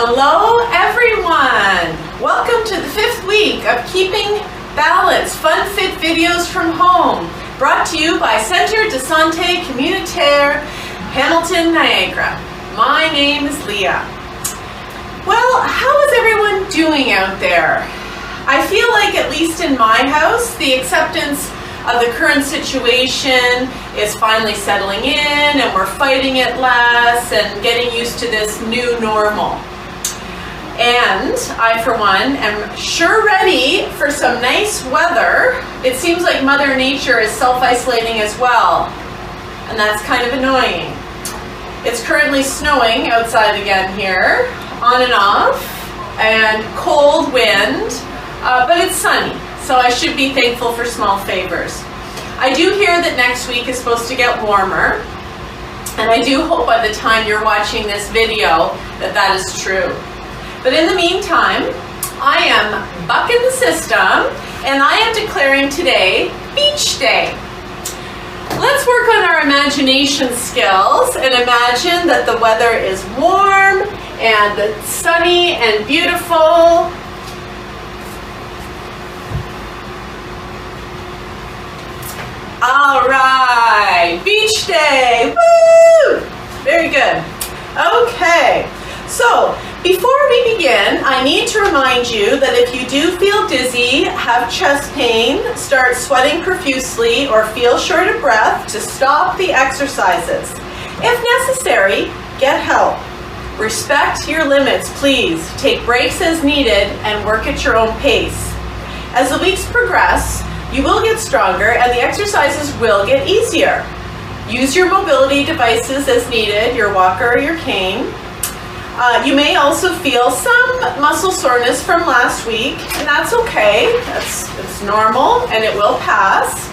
Hello everyone! Welcome to the 5th week of Keeping Balance Fun Fit Videos from Home, brought to you by Centre de Santé Communautaire, Hamilton, Niagara. My name is Leah. Well, how is everyone doing out there? I feel like, at least in my house, the acceptance of the current situation is finally settling in, and we're fighting it less and getting used to this new normal. And I, for one, am sure ready for some nice weather. It seems like Mother Nature is self-isolating as well, and that's kind of annoying. It's currently snowing outside again here, on and off, and cold wind, but it's sunny. So I should be thankful for small favors. I do hear that next week is supposed to get warmer, and I do hope by the time you're watching this video that is true. But in the meantime, I am bucking the system, and I am declaring today Beach Day. Let's work on our imagination skills and imagine that the weather is warm and sunny and beautiful. All right, beach day, woo! Very good. Okay, so before we begin, I need to remind you that if you do feel dizzy, have chest pain, start sweating profusely, or feel short of breath, to stop the exercises. If necessary, get help. Respect your limits, please. Take breaks as needed and work at your own pace. As the weeks progress, you will get stronger and the exercises will get easier. Use your mobility devices as needed, your walker or your cane. You may also feel some muscle soreness from last week, and that's okay. It's normal and it will pass.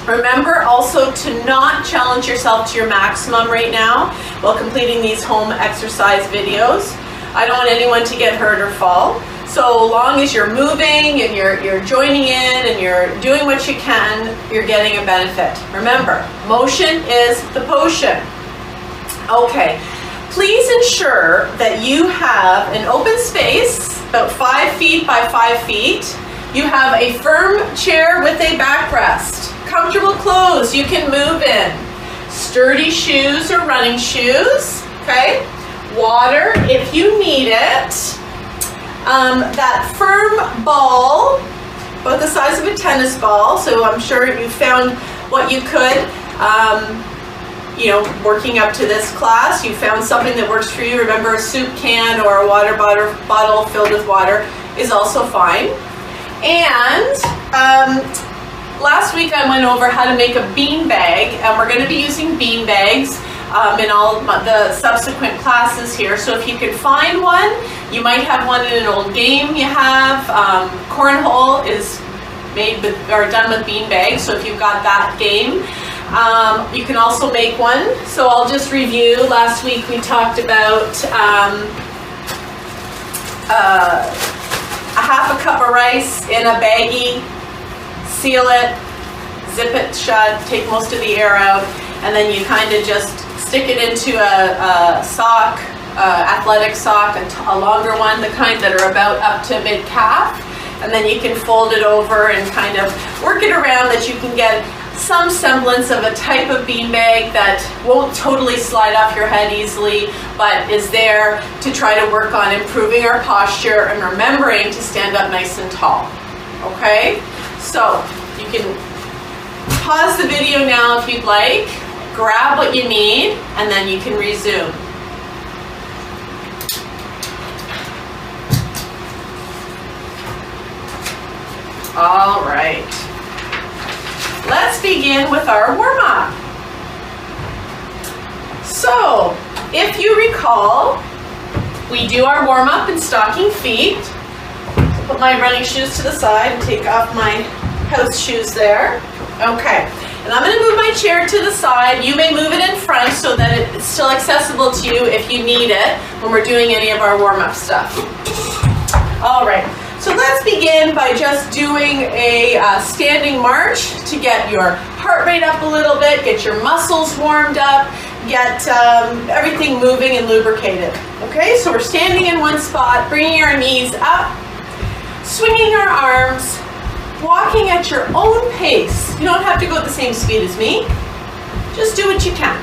Remember also to not challenge yourself to your maximum right now while completing these home exercise videos. I don't want anyone to get hurt or fall. So long as you're moving and you're joining in and you're doing what you can, you're getting a benefit. Remember, motion is the potion. Okay, please ensure that you have an open space, about 5 feet by 5 feet. You have a firm chair with a backrest. Comfortable clothes you can move in. Sturdy shoes or running shoes, okay? Water if you need it. That firm ball, about the size of a tennis ball, so I'm sure you found what you could, working up to this class. You found something that works for you. Remember, a soup can or a water bottle filled with water is also fine. And last week I went over how to make a bean bag, and we're going to be using bean bags in all the subsequent classes here. So if you can find one, you might have one in an old game you have. Cornhole is done with bean bags, so if you've got that game, you can also make one. So I'll just review. Last week we talked about a half a cup of rice in a baggie, seal it, zip it shut, take most of the air out, and then you kind of just stick it into a sock, athletic sock, a longer one, the kind that are about up to mid-calf, and then you can fold it over and kind of work it around that you can get some semblance of a type of beanbag that won't totally slide off your head easily, but is there to try to work on improving our posture and remembering to stand up nice and tall. Okay? So you can pause the video now if you'd like, grab what you need, and then you can resume. All right. Let's begin with our warm-up. So, if you recall, we do our warm-up in stocking feet. So put my running shoes to the side and take off my house shoes there. Okay. And I'm going to move my chair to the side. You may move it in front so that it's still accessible to you if you need it when we're doing any of our warm-up stuff. All right. So let's begin by just doing a standing march to get your heart rate up a little bit, get your muscles warmed up, get everything moving and lubricated. Okay, so we're standing in one spot, bringing our knees up, swinging our arms, walking at your own pace. You don't have to go at the same speed as me. Just do what you can.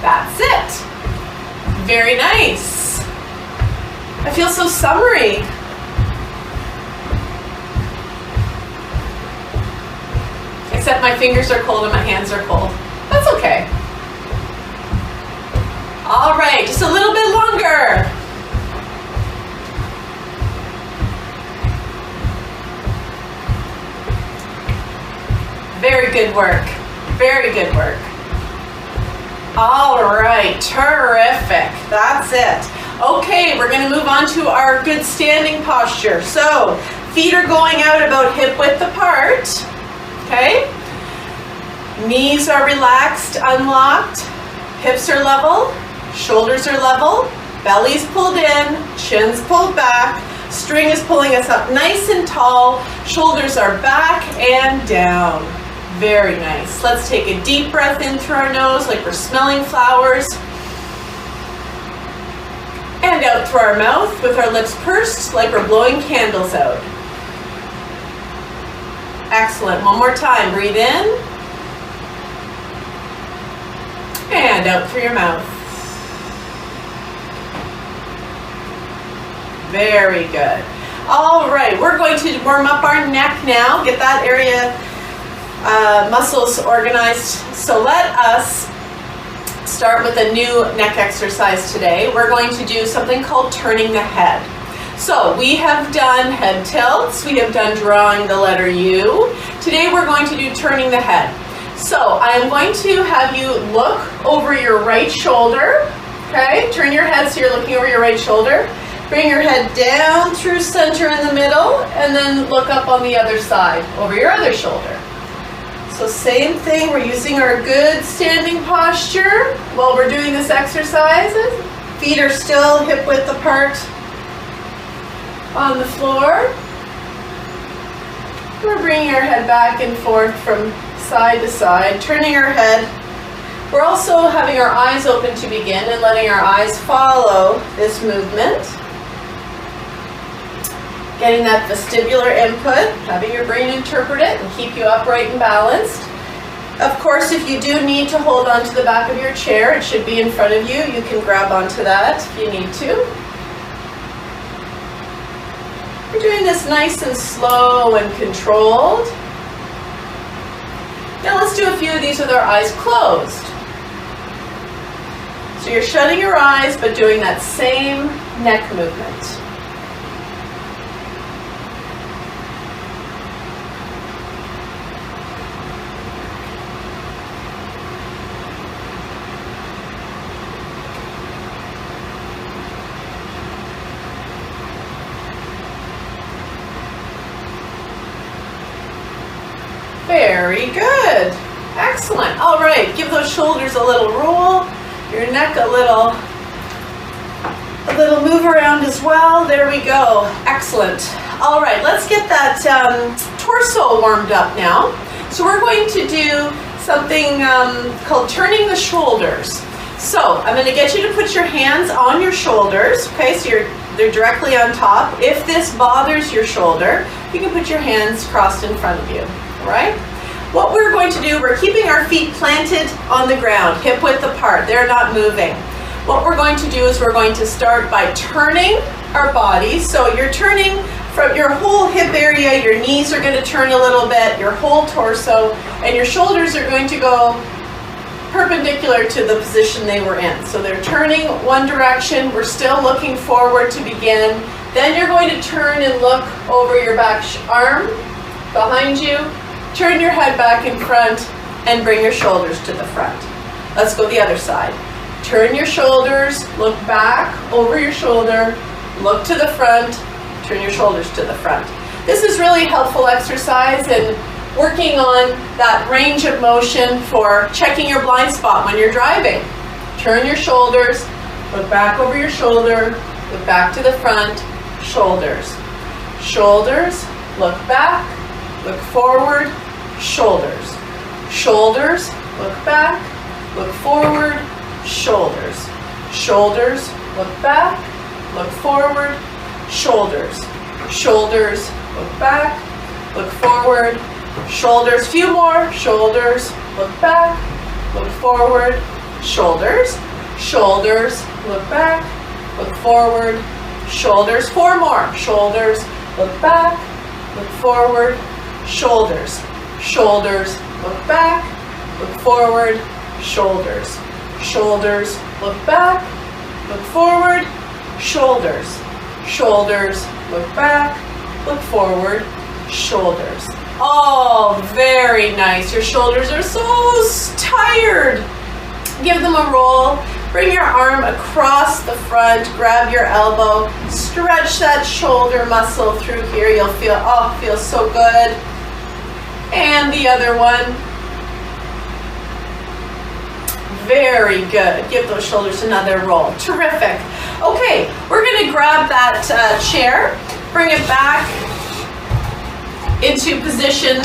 That's it. Very nice. I feel so summery. Except my fingers are cold and my hands are cold. That's okay. All right, just a little bit longer. Very good work. Very good work. All right, terrific. That's it. Okay, we're going to move on to our good standing posture. So, feet are going out about hip width apart. Okay? Knees are relaxed, unlocked. Hips are level. Shoulders are level. Belly's pulled in. Chin's pulled back. String is pulling us up nice and tall. Shoulders are back and down. Very nice. Let's take a deep breath in through our nose like we're smelling flowers. And out through our mouth with our lips pursed like we're blowing candles out. Excellent. One more time. Breathe in. And out through your mouth. Very good. All right. We're going to warm up our neck now. Get that area muscles organized. So let us start with a new neck exercise today. We're going to do something called turning the head. So we have done head tilts, we have done drawing the letter U. Today we're going to do turning the head. So I am going to have you look over your right shoulder. Okay, turn your head so you're looking over your right shoulder. Bring your head down through center in the middle and then look up on the other side over your other shoulder. So same thing, we're using our good standing posture while we're doing this exercise. Feet are still hip width apart on the floor. We're bringing our head back and forth from side to side, turning our head. We're also having our eyes open to begin and letting our eyes follow this movement. Getting that vestibular input, having your brain interpret it and keep you upright and balanced. Of course, if you do need to hold on to the back of your chair, it should be in front of you. You can grab onto that if you need to. We're doing this nice and slow and controlled. Now let's do a few of these with our eyes closed. So you're shutting your eyes but doing that same neck movement. Very good. Excellent. All right, give those shoulders a little roll, your neck a little move around as well. There we go. Excellent. All right, let's get that torso warmed up now. So we're going to do something called turning the shoulders. So I'm going to get you to put your hands on your shoulders. Okay, so they're directly on top. If this bothers your shoulder, you can put your hands crossed in front of you. Right? What we're going to do, we're keeping our feet planted on the ground, hip width apart. They're not moving. What we're going to do is we're going to start by turning our bodies. So you're turning from your whole hip area, your knees are going to turn a little bit, your whole torso, and your shoulders are going to go perpendicular to the position they were in. So they're turning one direction. We're still looking forward to begin. Then you're going to turn and look over your back arm behind you. Turn your head back in front and bring your shoulders to the front. Let's go the other side. Turn your shoulders, look back over your shoulder, look to the front, turn your shoulders to the front. This is really helpful exercise in working on that range of motion for checking your blind spot when you're driving. Turn your shoulders, look back over your shoulder, look back to the front, shoulders. shoulders, look back, look forward, shoulders, shoulders, look back, look forward, shoulders, shoulders, look back, look forward, shoulders, shoulders, look back, look forward, shoulders, few more, shoulders, look back, look forward, shoulders, shoulders, look back, look forward, shoulders, four more, shoulders, look back, look forward, shoulders, shoulders, look back, look forward, shoulders, shoulders, look back, look forward, shoulders, shoulders, look back, look forward, shoulders. Oh, very nice. Your shoulders are so tired. Give them a roll. Bring your arm across the front, grab your elbow, stretch that shoulder muscle through here. You'll feel, oh, feels so good. And the other one. Very good. Give those shoulders another roll. Terrific. Okay, we're going to grab that chair, bring it back into position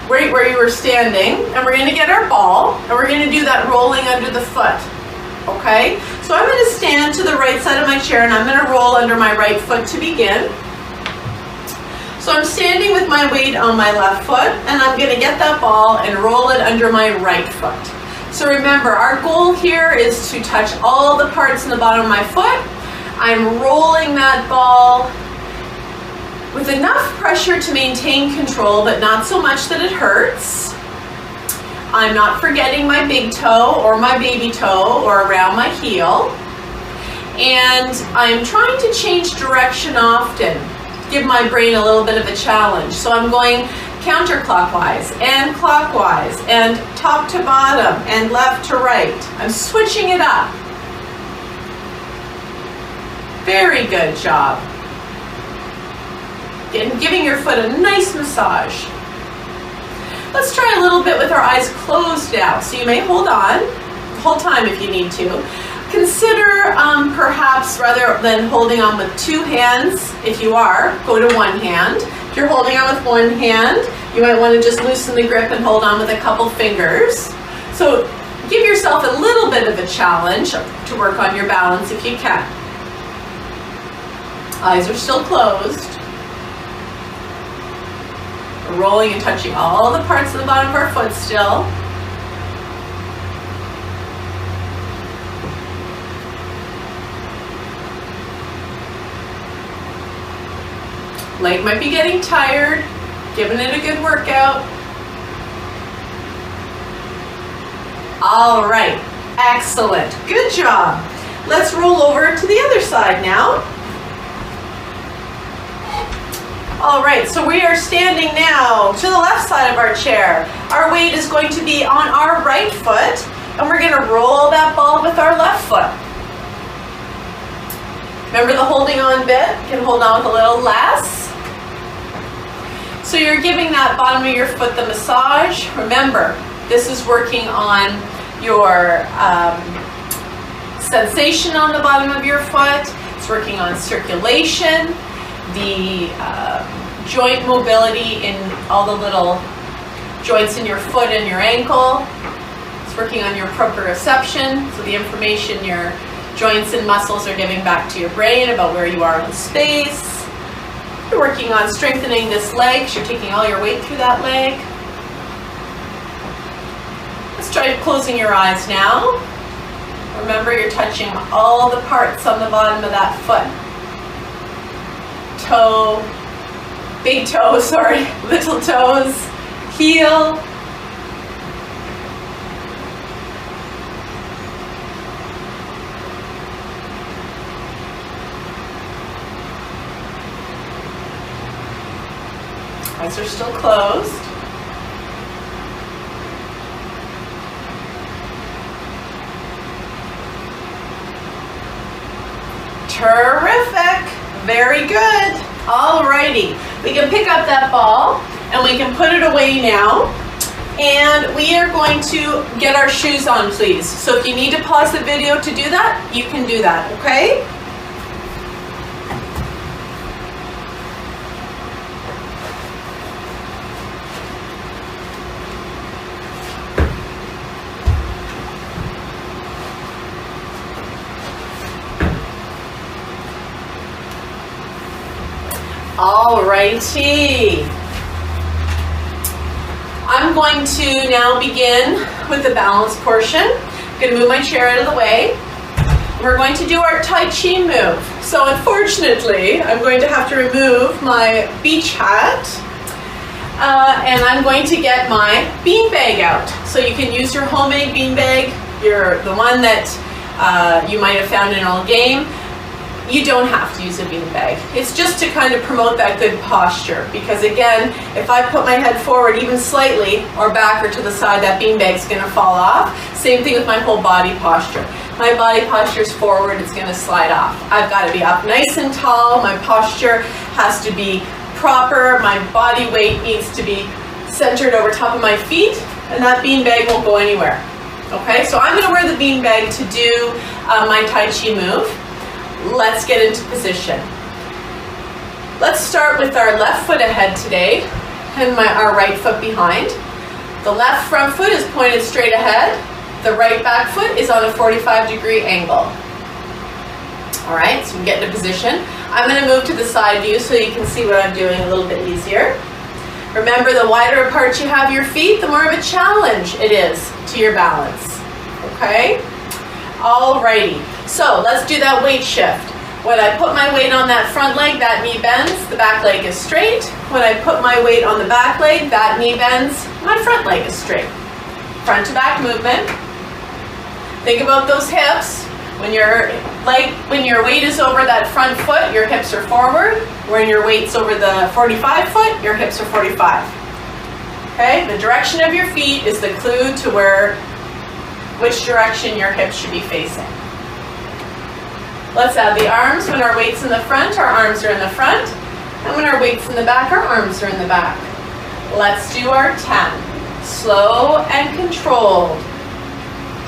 right where you were standing, and we're going to get our ball, and we're going to do that rolling under the foot. Okay, so I'm going to stand to the right side of my chair, and I'm going to roll under my right foot to begin. So I'm standing with my weight on my left foot, and I'm going to get that ball and roll it under my right foot. So remember, our goal here is to touch all the parts in the bottom of my foot. I'm rolling that ball with enough pressure to maintain control, but not so much that it hurts. I'm not forgetting my big toe or my baby toe or around my heel. And I'm trying to change direction often, give my brain a little bit of a challenge. So I'm going counterclockwise and clockwise and top to bottom and left to right. I'm switching it up. Very good job. And giving your foot a nice massage. Let's try a little bit with our eyes closed now. So you may hold on, hold time if you need to. Consider perhaps rather than holding on with two hands, if you are, go to one hand. If you're holding on with one hand, you might want to just loosen the grip and hold on with a couple fingers. So give yourself a little bit of a challenge to work on your balance if you can. Eyes are still closed. We're rolling and touching all the parts of the bottom of our foot still. Leg might be getting tired, giving it a good workout. All right, excellent, good job. Let's roll over to the other side now. All right, so we are standing now to the left side of our chair. Our weight is going to be on our right foot, and we're gonna roll that ball with our left foot. Remember the holding on bit? You can hold on with a little less. So you're giving that bottom of your foot the massage. Remember, this is working on your sensation on the bottom of your foot. It's working on circulation, the joint mobility in all the little joints in your foot and your ankle. It's working on your proprioception, so the information your joints and muscles are giving back to your brain about where you are in space. You're working on strengthening this leg, because you're taking all your weight through that leg. Let's try closing your eyes now. Remember, you're touching all the parts on the bottom of that foot. Toe, big toe, sorry, little toes, heel. Eyes are still closed. Terrific. Very good. Alrighty. We can pick up that ball and we can put it away now. And we are going to get our shoes on, please. So if you need to pause the video to do that, you can do that, okay? All righty. I'm going to now begin with the balance portion. I'm going to move my chair out of the way. We're going to do our Tai Chi move. So unfortunately, I'm going to have to remove my beach hat and I'm going to get my beanbag out. So you can use your homemade beanbag, the one that you might have found in an old game. You don't have to use a beanbag. It's just to kind of promote that good posture, because again, if I put my head forward even slightly or back or to the side, that beanbag's going to fall off. Same thing with my whole body posture. My body posture is forward, it's going to slide off. I've got to be up nice and tall. My posture has to be proper. My body weight needs to be centered over top of my feet, and that beanbag won't go anywhere. Okay, so I'm going to wear the beanbag to do my Tai Chi move. Let's get into position. Let's start with our left foot ahead today and our right foot behind. The left front foot is pointed straight ahead. The right back foot is on a 45-degree angle. All right, so we get into position. I'm going to move to the side view so you can see what I'm doing a little bit easier. Remember, the wider apart you have your feet, the more of a challenge it is to your balance. Okay? Alrighty, so let's do that weight shift. When I put my weight on that front leg, that knee bends, the back leg is straight. When I put my weight on the back leg, that knee bends, my front leg is straight. Front to back movement. Think about those hips. When your weight is over that front foot, your hips are forward. When your weight's over the 45 foot, your hips are 45. Okay, the direction of your feet is the clue to which direction your hips should be facing. Let's add the arms. When our weight's in the front, our arms are in the front. And when our weight's in the back, our arms are in the back. Let's do our 10. Slow and controlled.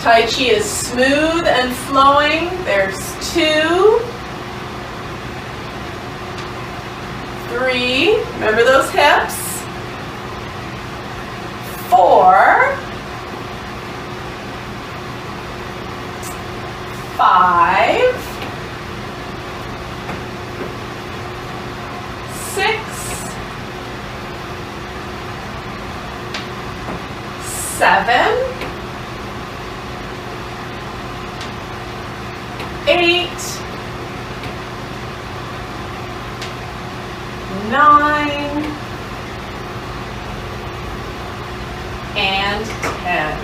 Tai Chi is smooth and flowing. There's 2, 3. Remember those hips. 4. 5, 6, 7, 8, 9, and 10.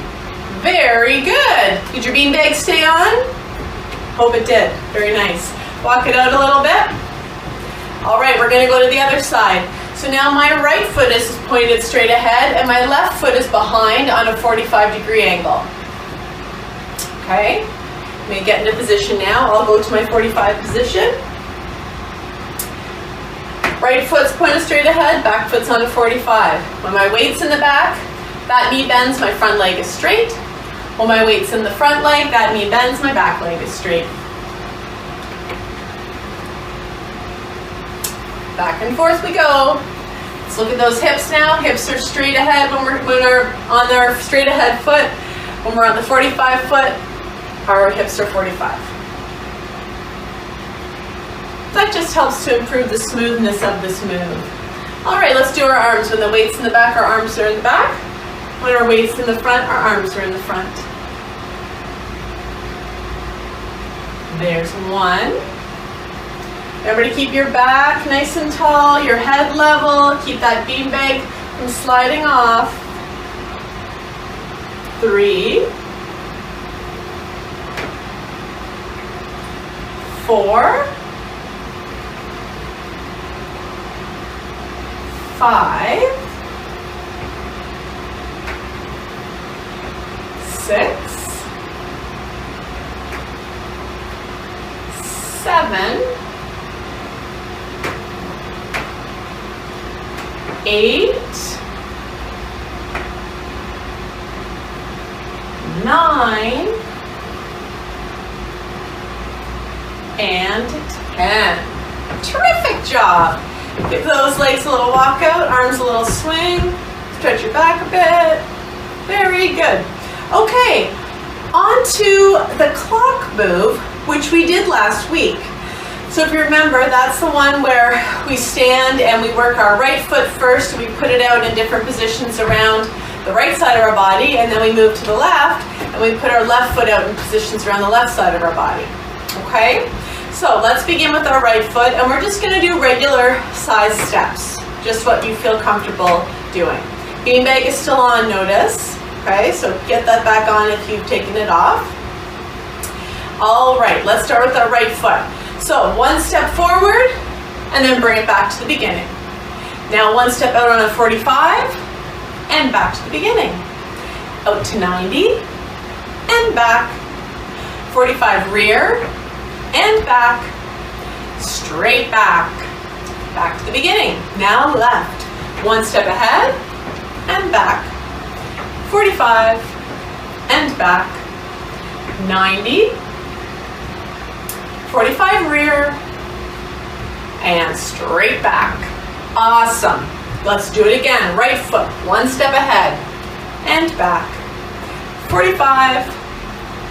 Very good. Did your beanbag stay on? Hope it did. Very nice. Walk it out a little bit. All right, we're going to go to the other side. So now my right foot is pointed straight ahead and my left foot is behind on a 45-degree angle. Okay, let me get into position now. I'll go to my 45 position. Right foot's pointed straight ahead, back foot's on a 45. When my weight's in the back, that knee bends, my front leg is straight. When my weight's in the front leg, that knee bends, my back leg is straight. Back and forth we go. Let's look at those hips now. Hips are straight ahead when we're on our straight ahead foot. When we're on the 45 foot, our hips are 45. That just helps to improve the smoothness of this move. All right, let's do our arms. When the weight's in the back, our arms are in the back. When our weight's in the front, our arms are in the front. There's 1. Remember to keep your back nice and tall, your head level. Keep that beanbag from sliding off. 3, 4, 5, 6, 7, 8, 9, and 10. Terrific job. Give those legs a little walk out, arms a little swing, stretch your back a bit. Very good. Okay, on to the clock move, which we did last week. So if you remember, that's the one where we stand and we work our right foot first. We put it out in different positions around the right side of our body, and then we move to the left and we put our left foot out in positions around the left side of our body. Okay? So let's begin with our right foot, and we're just going to do regular size steps, just what you feel comfortable doing. Beanbag is still on, notice. Okay, so get that back on if you've taken it off. All right, let's start with our right foot. So one step forward and then bring it back to the beginning. Now one step out on a 45 and back to the beginning. Out to 90 and back. 45 rear and back. Straight back. Back to the beginning. Now left. One step ahead and back. 45 and back. 90. 45 rear and straight back. Awesome. Let's do it again. Right foot, one step ahead and back. 45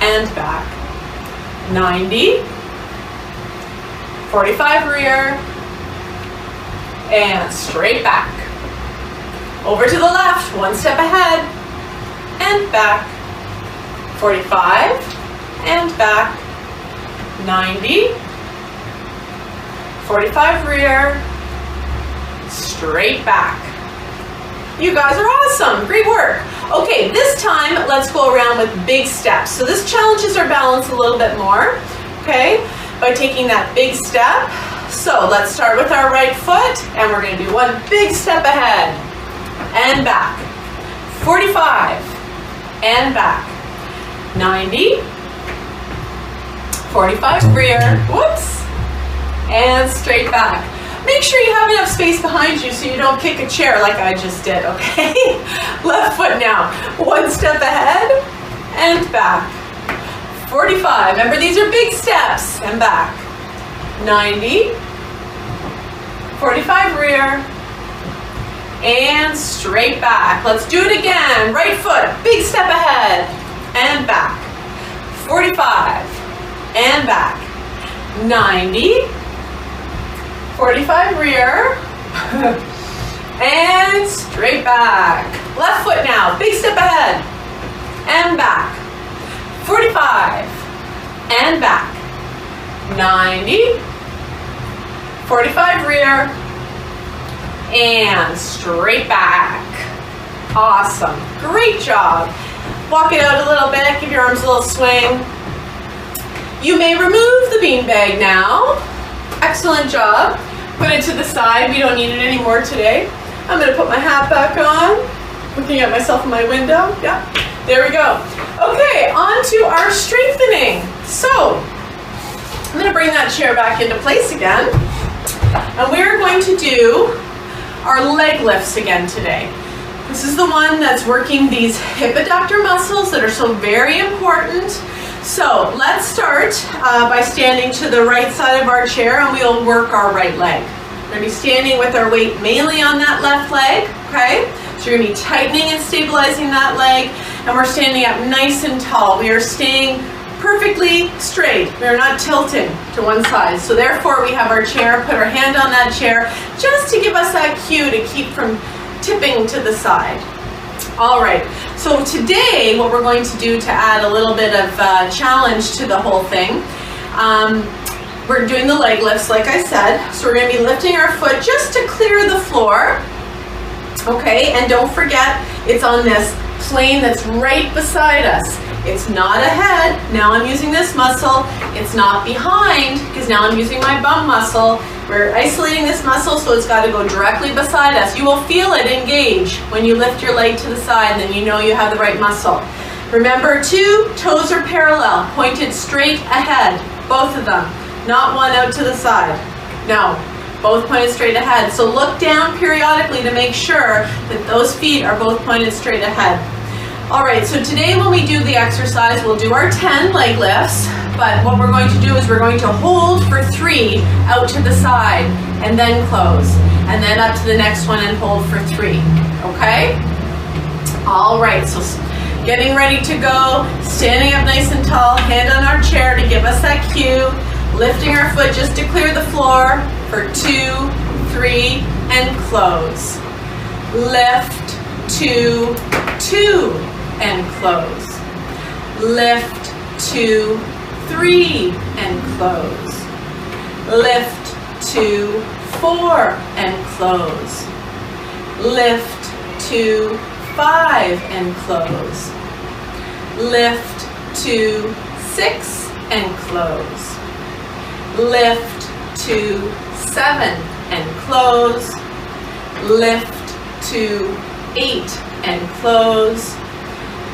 and back. 90. 45 rear and straight back. Over to the left, one step ahead and back. 45 and back. 90, 45 rear, straight back. You guys are awesome, great work. Okay, this time let's go around with big steps. So this challenges our balance a little bit more, okay, by taking that big step. So let's start with our right foot, and we're going to do one big step ahead and back. 45 and back. 90. 45 rear, whoops, and straight back. Make sure you have enough space behind you so you don't kick a chair like I just did, okay? Left foot now. One step ahead and back. 45, remember these are big steps, and back. 90, 45 rear, and straight back. Let's do it again. Right foot, big step ahead, and back. 45. And back. 90, 45 rear, and straight back. Left foot now, big step ahead, and back. 45, and back. 90, 45 rear, and straight back. Awesome, great job. Walk it out a little bit, give your arms a little swing. You may remove the beanbag now. Excellent job. Put it to the side. We don't need it anymore today. I'm going to put my hat back on. Looking at myself in my window. Yeah, there we go. Okay, on to our strengthening. So, I'm going to bring that chair back into place again. And we're going to do our leg lifts again today. This is the one that's working these hip adductor muscles that are so very important. So let's start by standing to the right side of our chair, and we'll work our right leg. We're going to be standing with our weight mainly on that left leg, okay? So you're going to be tightening and stabilizing that leg, and we're standing up nice and tall. We are staying perfectly straight. We are not tilting to one side. So therefore we have our chair, put our hand on that chair, just to give us that cue to keep from tipping to the side. All right, so today what we're going to do to add a little bit of challenge to the whole thing, we're doing the leg lifts like I said. So we're going to be lifting our foot just to clear the floor, okay, and don't forget it's on this plane that's right beside us. It's not ahead, now I'm using this muscle. It's not behind, because now I'm using my bum muscle. We're isolating this muscle, so it's got to go directly beside us. You will feel it engage when you lift your leg to the side, then you know you have the right muscle. Remember, two toes are parallel, pointed straight ahead, both of them. Not one out to the side. No, both pointed straight ahead. So look down periodically to make sure that those feet are both pointed straight ahead. All right, so today when we do the exercise, we'll do our 10 leg lifts, but what we're going to do is we're going to hold for 3 out to the side and then close, and then up to the next one and hold for 3, okay? All right, so getting ready to go, standing up nice and tall, hand on our chair to give us that cue. Lifting our foot just to clear the floor for 2, 3, and close. Lift, 2, 2, and close. Lift, 2, 3, and close. Lift, 2, 4, and close. Lift, 2, 5, and close. Lift, 2, 6, and close. Lift, 2, 7, and close. Lift, 2, 8, and close.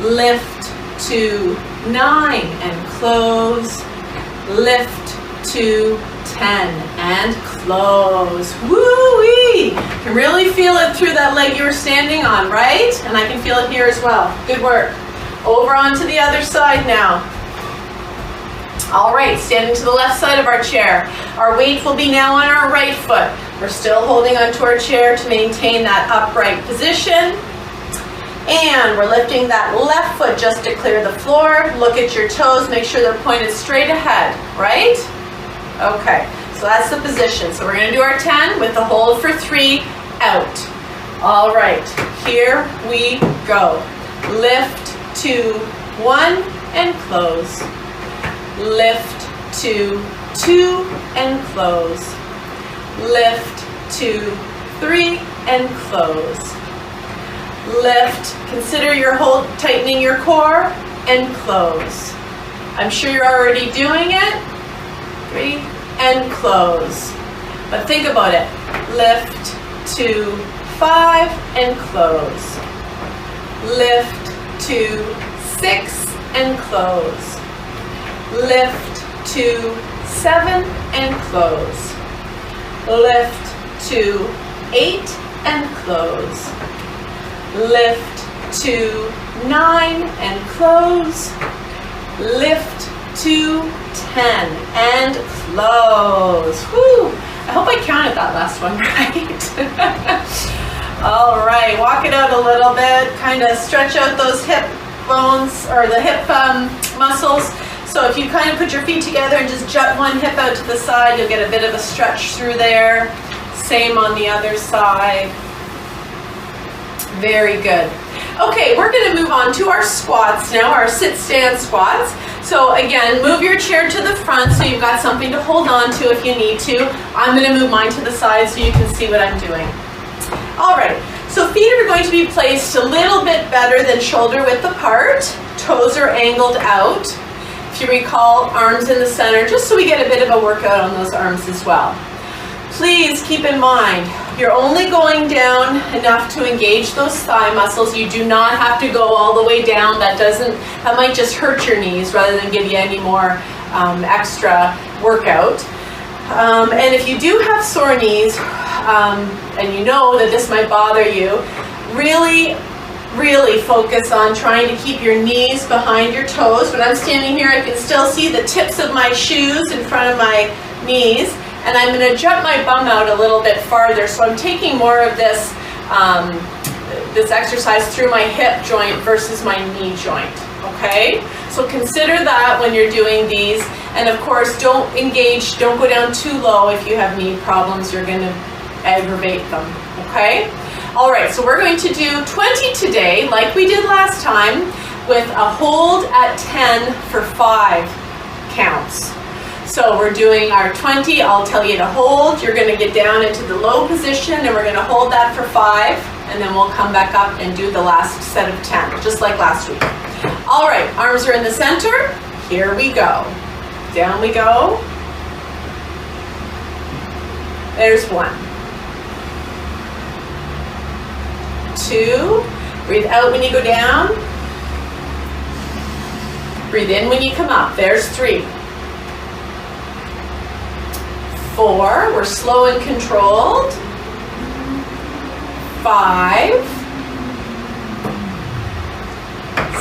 Lift, 2, 9, and close. Lift, 2, 10, and close. Woo-wee! You can really feel it through that leg you were standing on, right? And I can feel it here as well. Good work. Over onto the other side now. All right, standing to the left side of our chair. Our weight will be now on our right foot. We're still holding onto our chair to maintain that upright position. And we're lifting that left foot just to clear the floor. Look at your toes, make sure they're pointed straight ahead, right? Okay, so that's the position. So we're gonna do our 10 with the hold for 3, out. All right, here we go. Lift, 2, 1, and close. Lift, 2, 2, and close. Lift, 2, 3, and close. Lift, consider your hold, tightening your core, and close. I'm sure you're already doing it. 3, and close. But think about it. Lift, 2, 5, and close. Lift, 2, 6, and close. Lift, 2, 7, and close. Lift, 2, 8, and close. Lift, 2, 9, and close. Lift, 2, 10, and close. Whew. I hope I counted that last one right. All right, walk it out a little bit. Kind of stretch out those hip bones or the hip muscles. So if you kind of put your feet together and just jut one hip out to the side, you'll get a bit of a stretch through there. Same on the other side. Very good. Okay, we're going to move on to our squats now, our sit-stand squats. So again, move your chair to the front so you've got something to hold on to if you need to. I'm going to move mine to the side so you can see what I'm doing. All right, so feet are going to be placed a little bit better than shoulder width apart. Toes are angled out. If you recall, arms in the center, just so we get a bit of a workout on those arms as well. Please keep in mind, you're only going down enough to engage those thigh muscles. You do not have to go all the way down. That might just hurt your knees rather than give you any more extra workout. And if you do have sore knees, and you know that this might bother you, really focus on trying to keep your knees behind your toes. When I'm standing here, I can still see the tips of my shoes in front of my knees. And I'm going to jut my bum out a little bit farther, so I'm taking more of this, this exercise through my hip joint versus my knee joint, okay? So consider that when you're doing these, and of course don't go down too low. If you have knee problems, you're going to aggravate them, okay? All right, so we're going to do 20 today, like we did last time, with a hold at 10 for 5 counts. So we're doing our 20, I'll tell you to hold. You're going to get down into the low position and we're going to hold that for 5, and then we'll come back up and do the last set of 10, just like last week. All right, arms are in the center. Here we go. Down we go. There's 1. 2. Breathe out when you go down. Breathe in when you come up. There's 3. 4, we're slow and controlled. 5.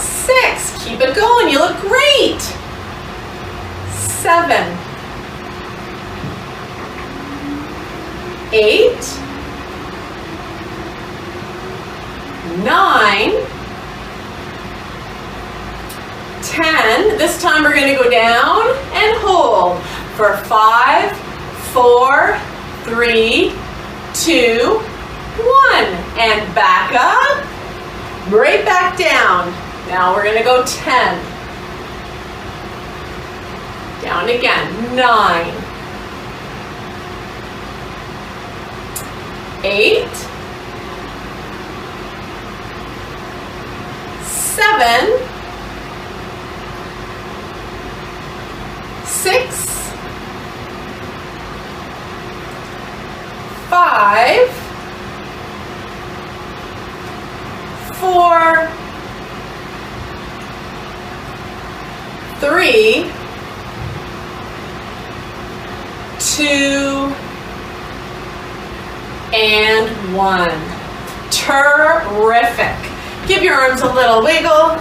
6, keep it going, you look great. 7. 8. 9. 10. This time we're going to go down and hold for 5, 4, 3, 2, 1. And back up, right back down. Now we're gonna go 10. Down again, 9, 8, 7, 6, 5, 4, 3, 2, and 1. Terrific. Give your arms a little wiggle.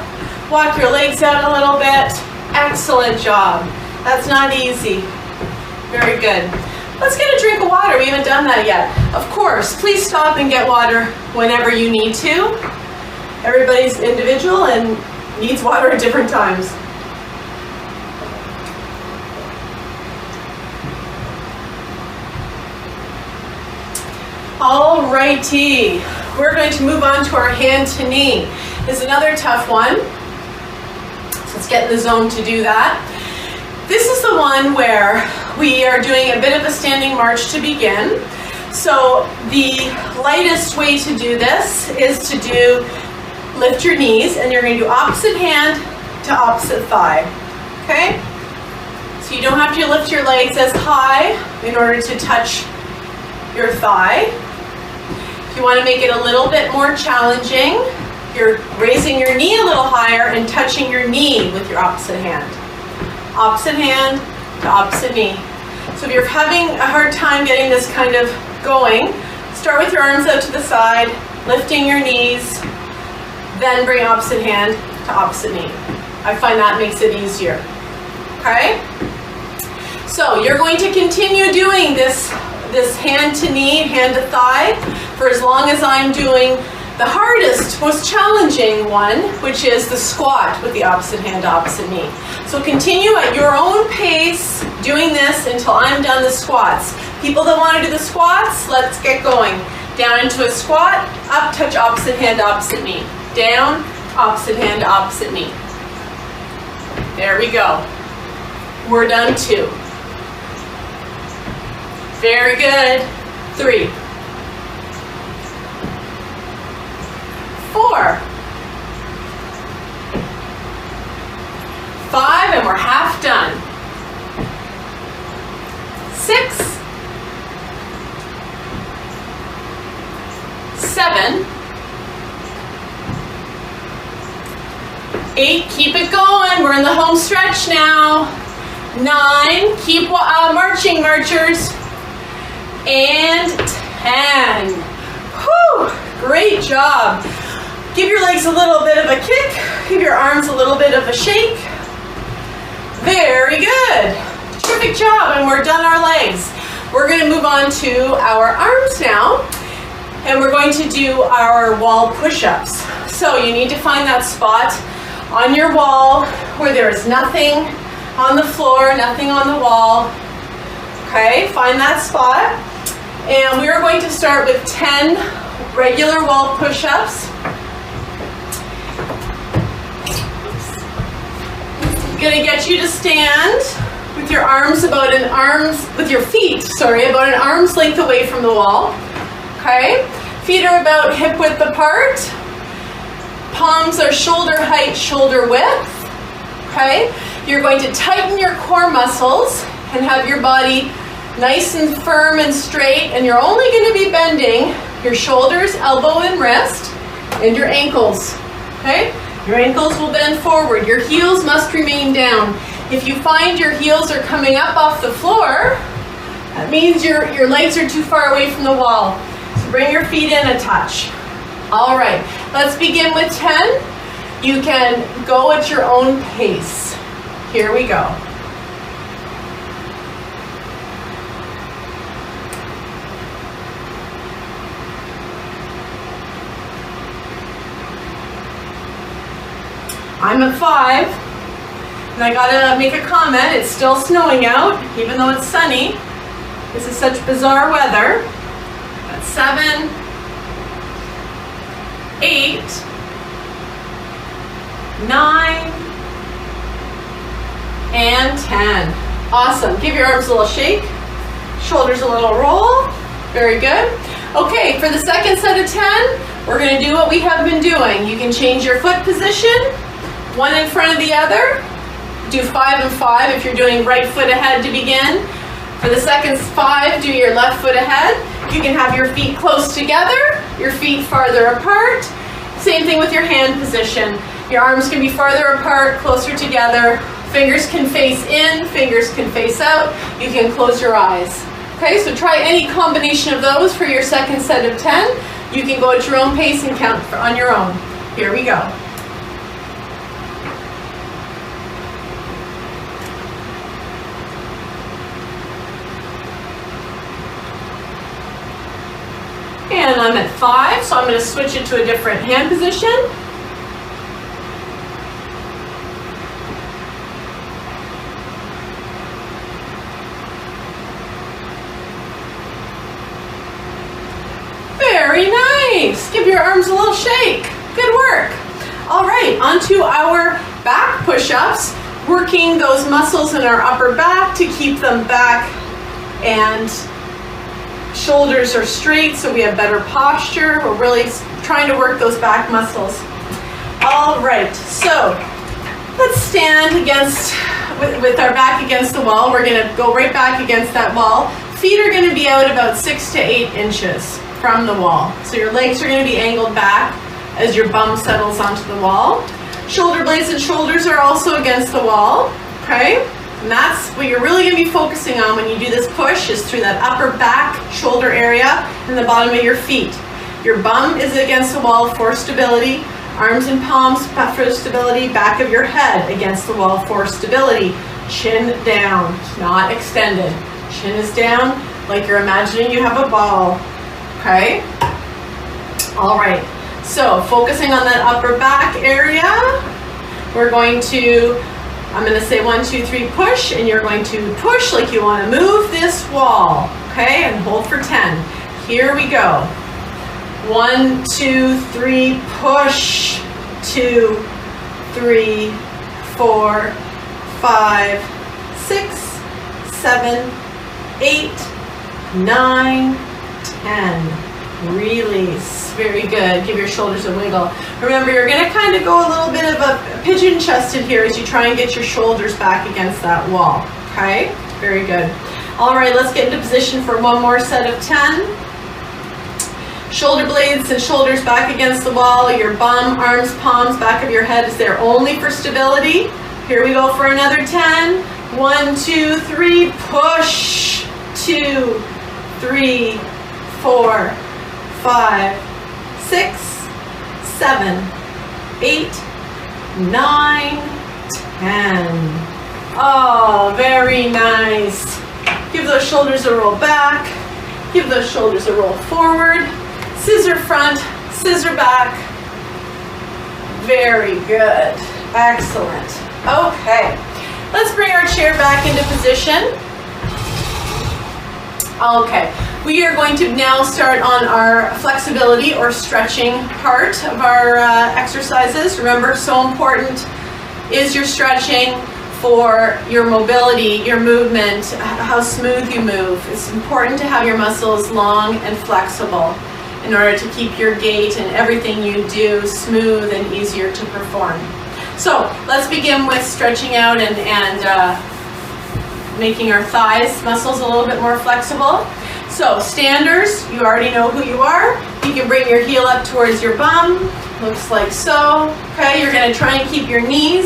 Walk your legs out a little bit. Excellent job. That's not easy. Very good. Let's get a drink of water. We haven't done that yet. Of course, please stop and get water whenever you need to. Everybody's individual and needs water at different times. Alrighty, we're going to move on to our hand to knee. This is another tough one. So let's get in the zone to do that. This is the one where we are doing a bit of a standing march to begin. So the lightest way to do this is to lift your knees, and you're going to do opposite hand to opposite thigh. Okay? So you don't have to lift your legs as high in order to touch your thigh. If you want to make it a little bit more challenging, you're raising your knee a little higher and touching your knee with your opposite hand. Opposite hand to opposite knee. So if you're having a hard time getting this kind of going, start with your arms out to the side, lifting your knees, then bring opposite hand to opposite knee. I find that makes it easier. Okay? So you're going to continue doing this hand to knee, hand to thigh, for as long as I'm doing the hardest, most challenging one, which is the squat with the opposite hand to opposite knee. So continue at your own pace doing this until I'm done the squats. People that want to do the squats, let's get going. Down into a squat, up, touch opposite hand to opposite knee. Down, opposite hand to opposite knee. There we go. We're done 2. Very good. 3, 4, 5, and we're half done. 6, 7, 8, keep it going. We're in the home stretch now. 9, keep marching, marchers. And 10. Whew, great job. Give your legs a little bit of a kick. Give your arms a little bit of a shake. Very good. Terrific job, and we're done our legs. We're going to move on to our arms now, and we're going to do our wall push-ups. So you need to find that spot on your wall where there is nothing on the floor, nothing on the wall. Okay, find that spot. And we are going to start with 10 regular wall push-ups. I'm going to get you to stand with your arms about your feet about an arm's length away from the wall. Okay? Feet are about hip width apart. Palms are shoulder height, shoulder width. Okay? You're going to tighten your core muscles and have your body nice and firm and straight, and you're only going to be bending your shoulders, elbow and wrist, and your ankles. Okay? Your ankles will bend forward. Your heels must remain down. If you find your heels are coming up off the floor, that means your legs are too far away from the wall. So bring your feet in a touch. All right, let's begin with 10. You can go at your own pace. Here we go. I'm at 5. And I gotta make a comment, it's still snowing out, even though it's sunny. This is such bizarre weather. That's 7, 8, 9, and 10. Awesome. Give your arms a little shake. Shoulders a little roll. Very good. Okay, for the second set of 10, we're going to do what we have been doing. You can change your foot position, one in front of the other. Do 5 and 5 if you're doing right foot ahead to begin. For the second 5, do your left foot ahead. You can have your feet close together, your feet farther apart. Same thing with your hand position. Your arms can be farther apart, closer together. Fingers can face in, fingers can face out. You can close your eyes. Okay, so try any combination of those for your second set of 10. You can go at your own pace and count on your own. Here we go. And I'm at 5, so I'm going to switch it to a different hand position. Very nice. Give your arms a little shake. Good work. All right, onto our back push-ups, working those muscles in our upper back to keep them back and shoulders are straight so we have better posture. We're really trying to work those back muscles. All right, so let's stand against, with our back against the wall. We're going to go right back against that wall. Feet are going to be out about 6 to 8 inches from the wall. So your legs are going to be angled back as your bum settles onto the wall. Shoulder blades and shoulders are also against the wall, okay? And that's what you're really going to be focusing on when you do this push, is through that upper back shoulder area and the bottom of your feet. Your bum is against the wall for stability, arms and palms for stability, back of your head against the wall for stability. Chin down, not extended. Chin is down like you're imagining you have a ball, okay? All right, so focusing on that upper back area, we're going to, I'm going to say 1, 2, 3, push, and you're going to push like you want to move this wall, okay? And hold for 10. Here we go. 1, 2, 3, push. 2, 3, 4, 5, 6, 7, 8, 9, 10. Release. Very good. Give your shoulders a wiggle. Remember, you're going to kind of go a little bit of a pigeon chested here as you try and get your shoulders back against that wall. Okay? Very good. All right, let's get into position for one more set of 10. Shoulder blades and shoulders back against the wall. Your bum, arms, palms, back of your head is there only for stability. Here we go for another 10. 1, 2, 3, push. 2, 3, 4, 5, 6, 7, 8, 9, 10. Oh, very nice. Give those shoulders a roll back. Give those shoulders a roll forward. Scissor front, scissor back. Very good. Excellent. Okay. Let's bring our chair back into position. Okay. We are going to now start on our flexibility or stretching part of our exercises. Remember, so important is your stretching for your mobility, your movement, how smooth you move. It's important to have your muscles long and flexible in order to keep your gait and everything you do smooth and easier to perform. So let's begin with stretching out and making our thighs muscles a little bit more flexible. So standers, you already know who you are. You can bring your heel up towards your bum, looks like so. Okay, you're going to try and keep your knees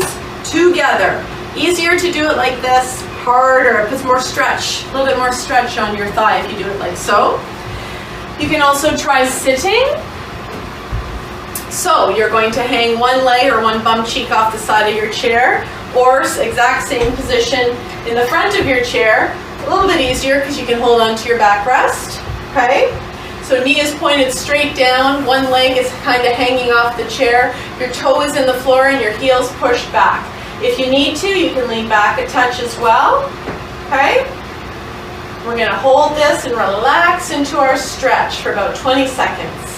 together. Easier to do it like this, harder, it puts more stretch, a little bit more stretch on your thigh if you do it like so. You can also try sitting. So you're going to hang one leg or one bum cheek off the side of your chair, or exact same position in the front of your chair. A little bit easier because you can hold on to your backrest, okay? So knee is pointed straight down, one leg is kind of hanging off the chair, your toe is in the floor and your heel's pushed back. If you need to, you can lean back a touch as well, okay? We're gonna hold this and relax into our stretch for about 20 seconds.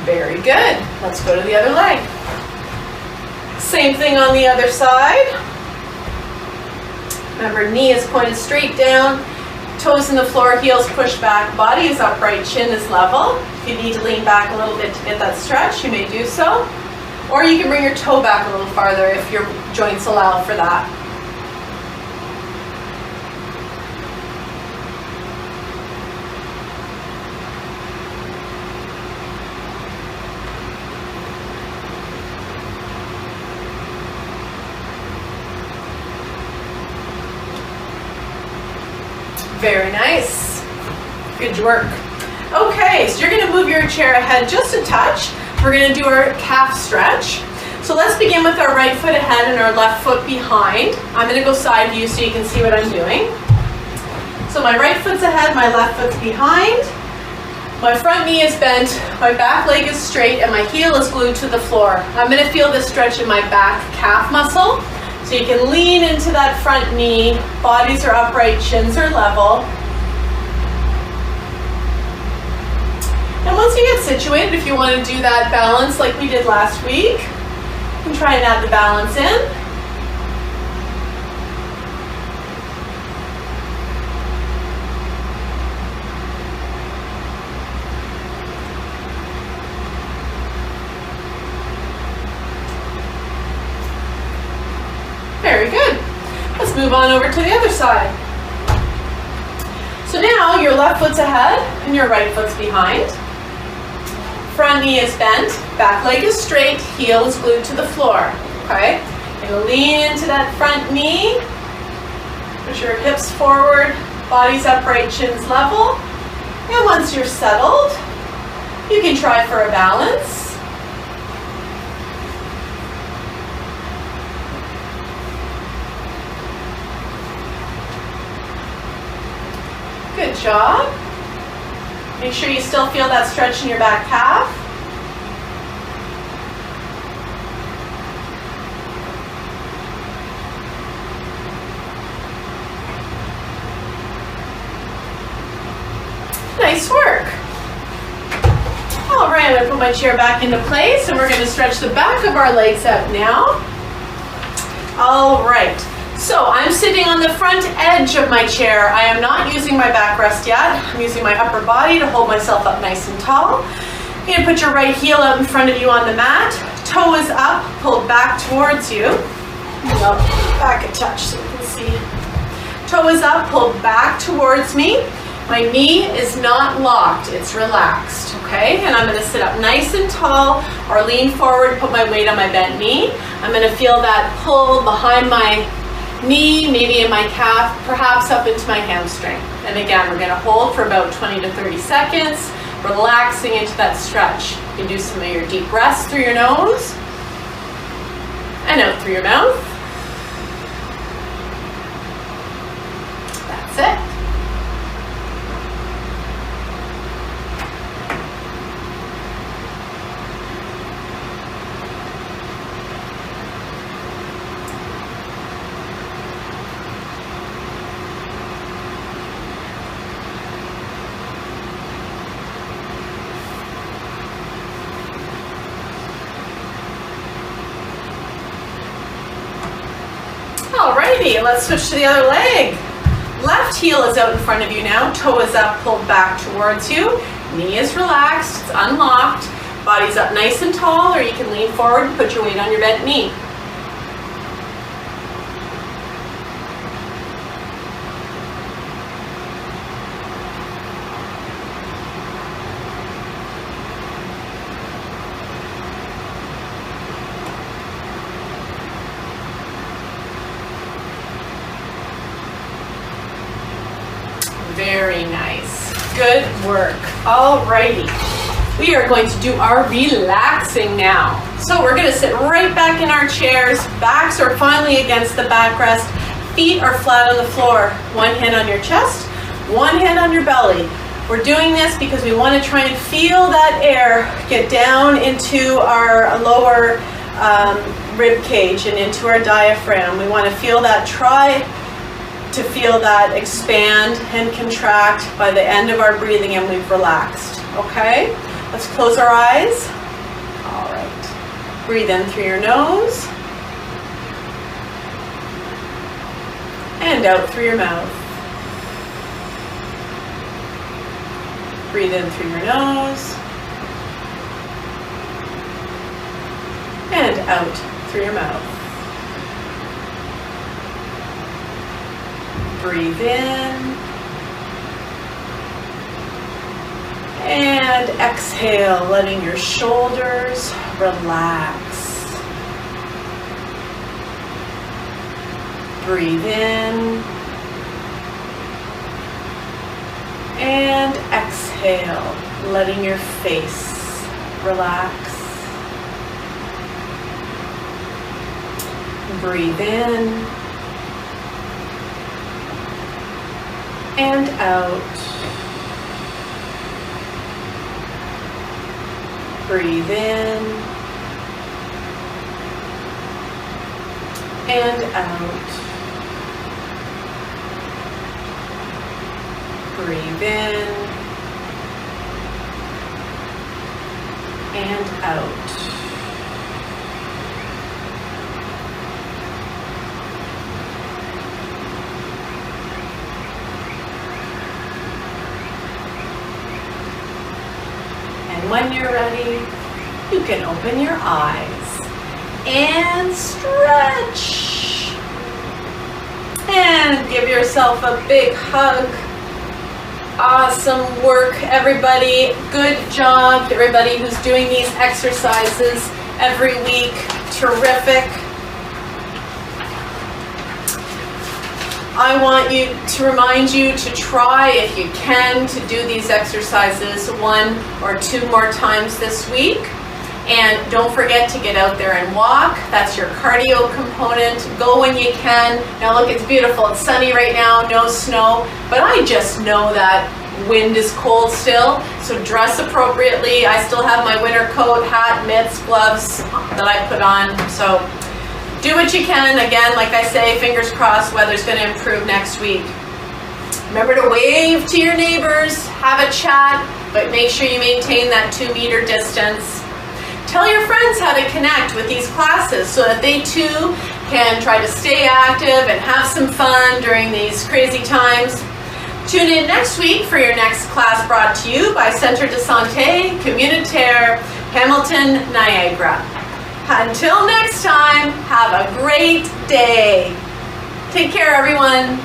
Very good. Let's go to the other leg. Same thing on the other side. Remember, knee is pointed straight down, toes in the floor, heels pushed back, body is upright, chin is level. If you need to lean back a little bit to get that stretch, you may do so. Or you can bring your toe back a little farther if your joints allow for that. Very nice. Good work. Okay, so you're going to move your chair ahead just a touch. We're going to do our calf stretch. So let's begin with our right foot ahead and our left foot behind. I'm going to go side view so you can see what I'm doing. So my right foot's ahead, my left foot's behind. My front knee is bent, my back leg is straight, and my heel is glued to the floor. I'm going to feel this stretch in my back calf muscle. So you can lean into that front knee, bodies are upright, chins are level. And once you get situated, if you want to do that balance like we did last week, you can try and add the balance in. Very good. Let's move on over to the other side. So now your left foot's ahead and your right foot's behind. Front knee is bent, back leg is straight, heel is glued to the floor. Okay? You're going to lean into that front knee. Push your hips forward, body's upright, chin's level. And once you're settled, you can try for a balance. Good job. Make sure you still feel that stretch in your back calf. Nice work. All right, I'm going to put my chair back into place and we're going to stretch the back of our legs out now. All right. So I'm sitting on the front edge of my chair. I am not using my backrest yet. I'm using my upper body to hold myself up nice and tall. You're going to put your right heel out in front of you on the mat. Toe is up, pulled back towards you. Back a touch so you can see. Toe is up, pulled back towards me. My knee is not locked, it's relaxed, okay? And I'm going to sit up nice and tall or lean forward, put my weight on my bent knee. I'm going to feel that pull behind my knee, maybe in my calf, perhaps up into my hamstring. And again, we're going to hold for about 20 to 30 seconds, relaxing into that stretch. You can do some of your deep breaths through your nose and out through your mouth. That's it. Alrighty, let's switch to the other leg. Left heel is out in front of you now. Toe is up, pulled back towards you. Knee is relaxed, it's unlocked. Body's up nice and tall, or you can lean forward and put your weight on your bent knee. Very nice. Good work. Alrighty. We are going to do our relaxing now. So we're gonna sit right back in our chairs. Backs are finally against the backrest. Feet are flat on the floor. One hand on your chest, one hand on your belly. We're doing this because we want to try and feel that air get down into our lower rib cage and into our diaphragm. We want to feel that, try to feel that expand and contract by the end of our breathing, and we've relaxed. Okay? Let's close our eyes. All right. Breathe in through your nose and out through your mouth. Breathe in through your nose and out through your mouth. Breathe in and exhale, letting your shoulders relax. Breathe in and exhale, letting your face relax. Breathe in and out. Breathe in and out. Breathe in and out. And when you're ready, you can open your eyes and stretch. And give yourself a big hug. Awesome work, everybody. Good job to everybody who's doing these exercises every week. Terrific. I want you to remind you to try, if you can, to do these exercises 1 or 2 more times this week. And don't forget to get out there and walk. That's your cardio component. Go when you can. Now look, it's beautiful. It's sunny right now, no snow, but I just know that wind is cold still, so dress appropriately. I still have my winter coat, hat, mitts, gloves that I put on, so do what you can. Again, like I say, fingers crossed, weather's going to improve next week. Remember to wave to your neighbors, have a chat, but make sure you maintain that 2-meter distance. Tell your friends how to connect with these classes so that they too can try to stay active and have some fun during these crazy times. Tune in next week for your next class, brought to you by Centre de Santé Communautaire Hamilton, Niagara. Until next time, have a great day. Take care, everyone.